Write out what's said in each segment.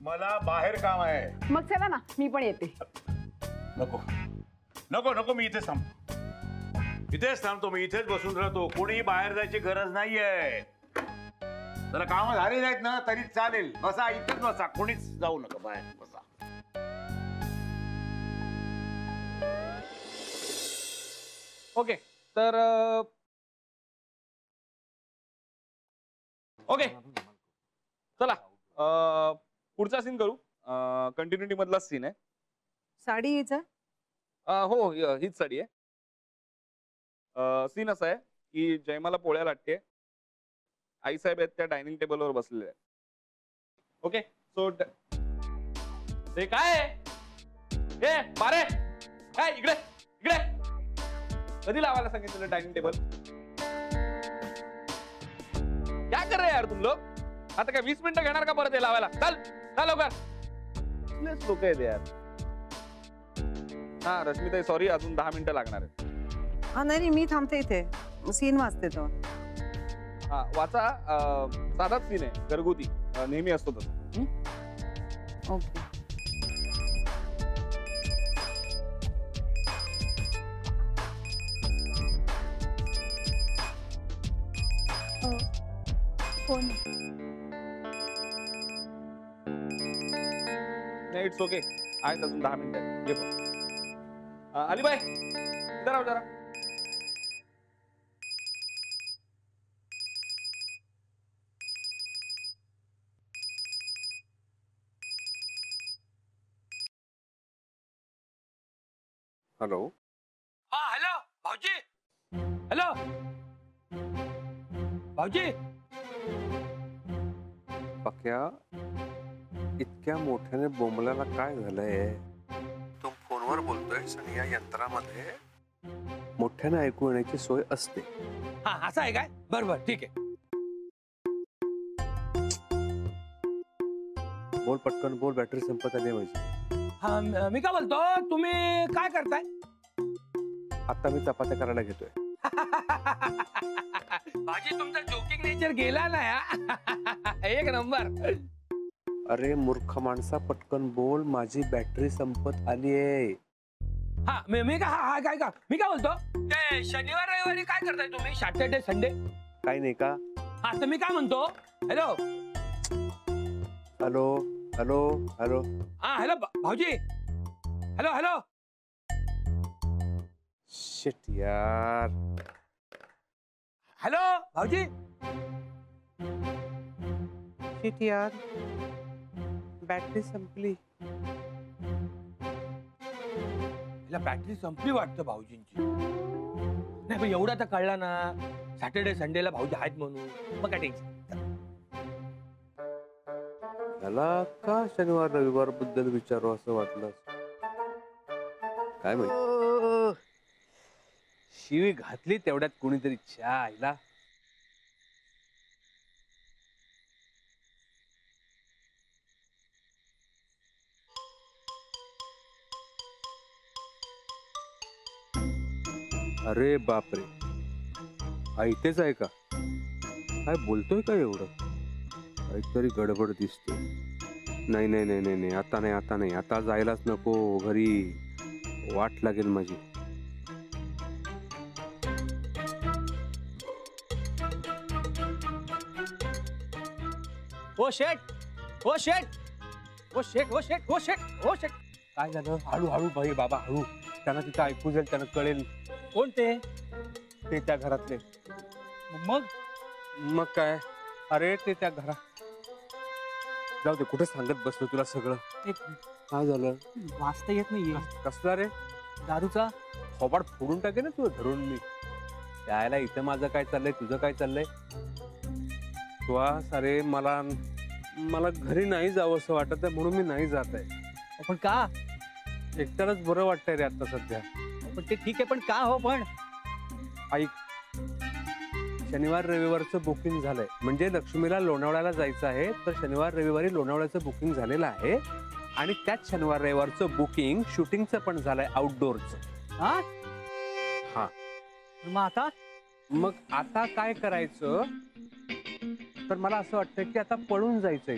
मला बाहेर काम आहे. मग चला ना, मी पण येते. नको नको नको, मी इथेच थांबतो. इथेच थांबतो मी, इथेच बसून राहतो. कोणीही बाहेर जायची गरज नाहीये. जरा कामं झाली नाहीत ना तरी चालेल. बसा इथेच बसा, कोणीच जाऊ नका बाहेर. बसा. ओके तर ओके चला पुढचा सीन करू. कंटिन्युटी मधला सीन आहे. साडी हीच आहे? हो हीच साडी आहे. सीन असा आहे की जयमाला पोळ्या लाटते. आईसाहेब आहेत त्या डायनिंग टेबलवर बसलेले आहेत. ओके सो ते काय ए पारे काय इकडे इकडे कधी लावायला सांगितलेलं डायनिंग टेबल? क्या कर रहे यार तुम लोग? आता काय 20 मिनिटं घेणार का परत हे लावायला? चल चल लवकर. लोक आहेत यार. हा रश्मिताई सॉरी, अजून 10 मिनिटं लागणार आहेत. हा नाही मी थांबते इथे, सीन वाचते तो. हा वाचा. साधाच सीन आहे, घरगुती, नेहमी असतो तसं. ओके. फोन. नाही इट्स ओके, आहेत अजून 10 मिनिटं. घे फोन. अलीबाई इधर आओ जरा. हॅलो. हा हॅलो भाऊजी. हॅलो भाऊजी. पक्या इतक्या मोठ्याने बोंबल्याला काय झालंय? तू फोनवर बोलतोयस आणि या यंत्रामध्ये मोठ्याने ऐकू येण्याची सोय असते. हा असं आहे काय? बरोबर ठीक आहे. बोल पटकन बोल, बॅटरी संपत आली माझी. हा मी काय बोलतो, तुम्ही काय करताय? आता मी चपात्या करायला घेतोय. भाजी तुमचा जोकिंग नेचर गेला ना या. एक नंबर. अरे मूर्ख माणसा पटकन बोल, माझी बॅटरी संपत आली आहे. हा मी काय बोलतो, ते शनिवार रविवारी काय करताय तुम्ही? सॅटर्डे संडे काही नाही का? हा तर मी काय म्हणतो, हॅलो हॅलो हॅलो हॅलो. हा हॅलो भाऊजी. Hello hello. शिट यार. हॅलो भाऊजी. शिट यार, बॅटरी संपली. बॅटरी संपली वाटतं भाऊजींची. नाही पण एवढा तर कळला ना, सॅटर्डे संडेला भाऊजी आहेत म्हणून. मग काय टेन्शन. त्याला का शनिवार रविवार बद्दल विचारू असं वाटलं? काय माहिती. शिवी घातली तेवढ्यात कोणीतरी चहा आईला. अरे बापरे, ऐकतेच आहे का? काय बोलतोय का एवढं? काहीतरी गडबड दिसते. नाही नाही नाही नाही नाही, आता नाही आता नाही, आता जायलाच नको घरी, वाट लागेल माझी. ओ शेट ओ शेट ओ शेट ओ शेट ओ शेट ओ शेट. काय झालं? हळूहळू भाई बाबा हळू, त्यांना तिथं ऐकू जाईल, त्यांना कळेल. कोण ते? ते त्या घरातले. मग काय? अरे ते त्या घरात. जाऊ दे, कुठे सांगत बसलो तुला सगळं. काय झालं? वाचता येत नाहीये. कसला रे? दारूचा. थोबाड फोडून टाके ना तुझं धरून मी. त्याला इथं माझं काय चाललंय, तुझं काय चाललंय? अरे मला घरी नाही जावं असं वाटत आहे, म्हणून मी नाही जात आहे. पण का? एकट्यालाच बरं वाटतंय रे आता सध्या. पण ते ठीक आहे, पण का हो? पण ऐक, शनिवार रविवारचं बुकिंग झालंय, म्हणजे लक्ष्मीला लोणावळ्याला जायचं आहे, तर शनिवार रविवारी लोणावळ्याचं बुकिंग झालेलं आहे. आणि त्याच शनिवार रविवारचं बुकिंग शूटिंगचं पण झालंय, आउटडोअरचं. हा. मग आता काय करायचं? तर मला असं वाटतं की आता पळून जायचंय.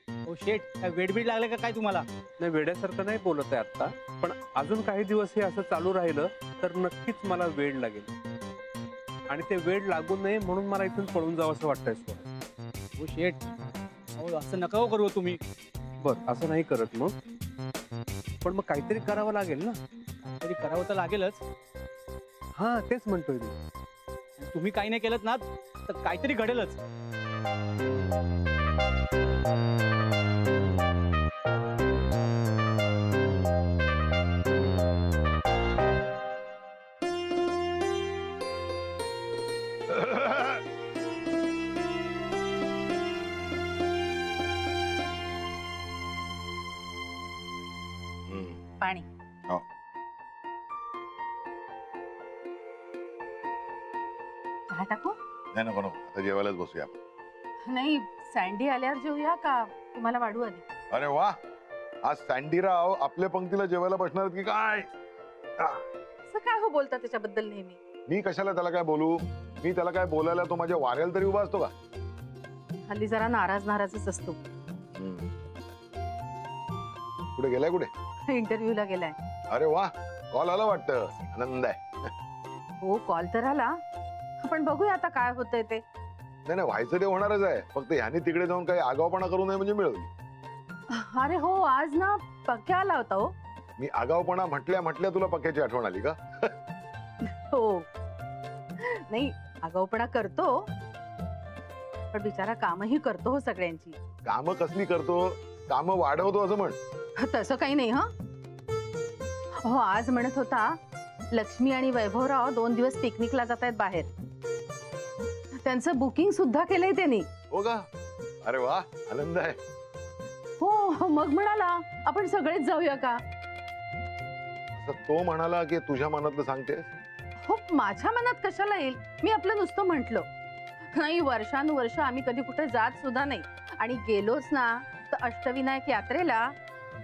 ओ शेट, काय वेडबीड लागले का काय तुम्हाला? नाही, वेड्यासारखं नाही बोलत आहे आता, पण अजून काही दिवस हे असं चालू राहिलं तर नक्कीच मला वेड लागेल, आणि ते वेड लागू नये म्हणून मला इथून पळून जावं असं वाटतंय स्वरा. ओ शेट, अहो असं नका हो करू तुम्ही. बर, असं नाही करत मग, पण मग काहीतरी करावं लागेल ना. तरी करावं तर लागेलच. हा, तेच म्हणतोय मी. तुम्ही काही नाही केलं ना तर काहीतरी घडेलच. पाणी. हो. चहा टाकू? नाही, नको नको, आता जेवायलाच बसूया आपण. नाही, सँडी आल्यावर जेवूया का तुम्हाला वाढू आली? अरे वा, आज सँडीराव आपल्या पंक्तीला जेवायला बसणार आहेत की काय? असं काय हो बोलता त्याच्याबद्दल नेहमी? मी कशाला त्याला काय बोलू? मी त्याला काय बोलायला, तो माझ्या वाऱ्याला तरी उभा असतो का? हल्ली जरा नाराजच असतो. कुठे गेलाय? कुठे? इंटरव्ह्यूला गेलाय. अरे वा, कॉल आला वाटतं, आनंद आहे. हो, कॉल तर आला, पण बघूया आता काय होतंय ते. नाही, व्हायचं ते होणारच आहे, फक्त ह्यानी तिकडे जाऊन काही आगावपणा करू नये म्हणजे मिळवली. अरे हो, आज ना पक्या आला होता हो. मी आगावपणा म्हटल्या तुला पक्याची आठवण आली का? हो, नाही आगाऊपणा करतो, पण बिचारा कामही करतो हो सगळ्यांची. कामं कसली करतो? कामं वाढवतो असं म्हण. तसं काही नाही. हा हो, आज म्हणत होता लक्ष्मी आणि वैभवराव 2 दिवस पिकनिकला जात आहेत बाहेर. त्यांचं बुकिंग सुद्धा केलंय त्यांनी. हो का? अरे वा, आनंद आहे. हो, मग म्हणाला आपण सगळेच जाऊया का? असं तो म्हणाला की तुझ्या मनातलं सांगतेस? हो, माझ्या मनात कशाला येईल? मी आपलं नुसतं म्हंटल. नाही, वर्षानुवर्ष आम्ही कधी कुठे जात सुद्धा नाही, आणि गेलोच ना तर अष्टविनायक यात्रेला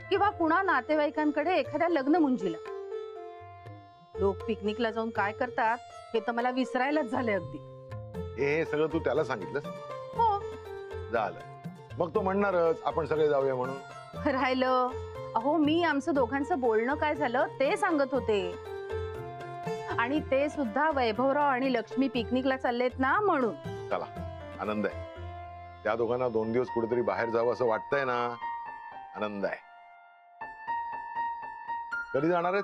किंवा पुन्हा नातेवाईकांकडे एखाद्या लग्न मुंजीला. लोक पिकनिकला जाऊन काय करतात हे तर मला विसरायलाच झाले अगदी. हे सगळं तू त्याला सांगितलंस? हो. झालं, मग तो म्हणणारच आपण सगळे जाऊया म्हणून. राहिलं, अहो मी आमचं दोघांचं बोलणं काय झालं ते सांगत होते, आणि ते सुद्धा वैभवराव आणि लक्ष्मी पिकनिकला चाललेत ना म्हणून. चला, आनंद आहे. त्या दोघांना 2 दिवस कुठेतरी बाहेर जावं असं वाटतंय ना, आनंद आहे. कधी जाणार आहेत?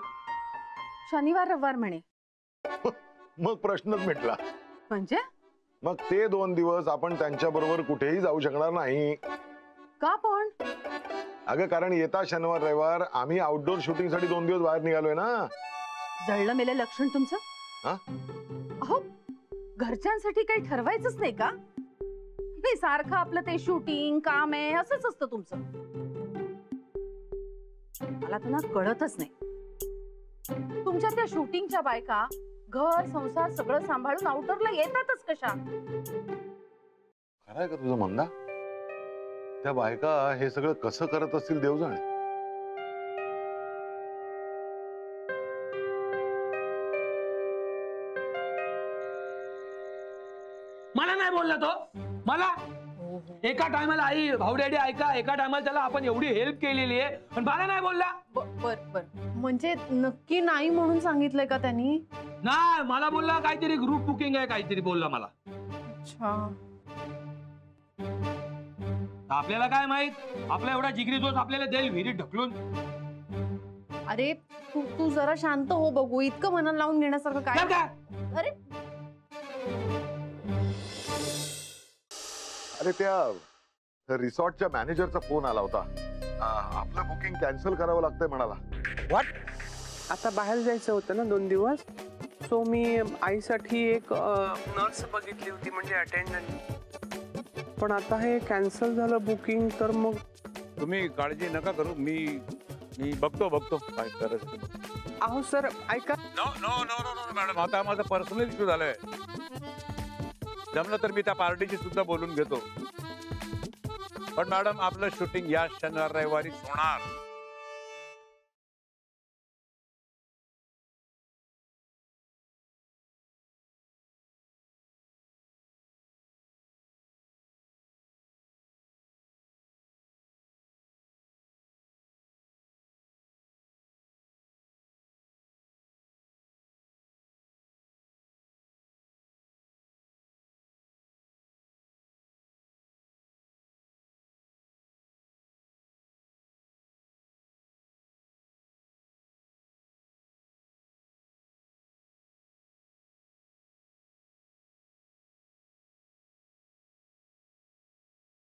शनिवार रविवार म्हणे. मग प्रश्नच मिटला. म्हणजे? मग ते 2 दिवस आपण त्यांच्या बरोबर कुठेही जाऊ शकणार नाही. का पण? अगं, कारण येता शनिवार रविवार आम्ही आउटडोर शूटिंग साठी 2 दिवस बाहेर निघालोय ना. जळलं मेलं लक्षण तुमचं. हा? अहो, घरच्यांसाठी काही ठरवायचंच नाही का? नाही, सारखं आपलं ते शूटिंग काम आहे असंच असतं तुमचं. मला तर ना कळतच नाही, तुमच्या त्या शूटिंगच्या बायका घर संसार सगळं सांभाळून आउटडोरला येतातच कशा? खरंय का तुझं मंदा? त्या बायका हे सगळं कसं करत असतील देव जाणे. मला नाही बोलला तो. मला एका टायमाला आई भाऊ डॅडी ऐका, एका टायमाला त्याला आपण एवढी हेल्प केलेली आहे, पण मला नाही बोलला. बर, म्हणजे नक्की नाही म्हणून सांगितलंय का त्यांनी? नाही, मला बोलला काहीतरी ग्रुप बुकिंग आहे काहीतरी बोलला मला. अच्छा, आपल्याला काय माहित, आपला एवढा जिगरी दोस्त आपल्याला देईल विहिरीत ढकलून. अरे तू जरा शांत हो बघू, इतकं मनाला लावून घेण्यासारखं काय? अरे अरे, त्या रिसॉर्टच्या मॅनेजरचा फोन आला होता. आपलं बुकिंग कॅन्सल करावं लागतंय म्हणाला. व्हॉट? आता बाहेर जायचं होतं ना 2 दिवस, सो मी आईसाठी एक नर्स बघितली होती, म्हणजे अटेंडंट. पण आता हे कॅन्सल झालं बुकिंग, तर मग तुम्ही काळजी नका करू, मी बघतो काय करायचं. अहो सर ऐका. नो मॅडम, आता माझा पर्सनल इश्यू झालाय. जमलं तर मी त्या पार्टीची सुद्धा बोलून घेतो, पण मॅडम आपलं शूटिंग या शनिवार रविवारी होणार.